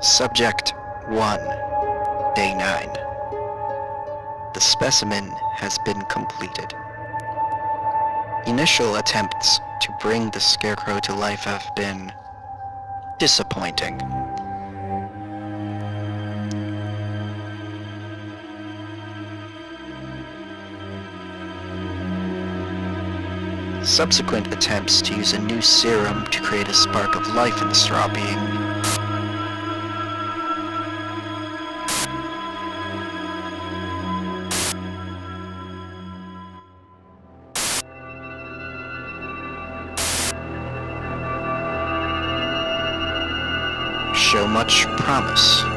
Subject 1, Day 9. The specimen has been completed. Initial attempts to bring the scarecrow to life have been disappointing. Subsequent attempts to use a new serum to create a spark of life in the straw being show much promise.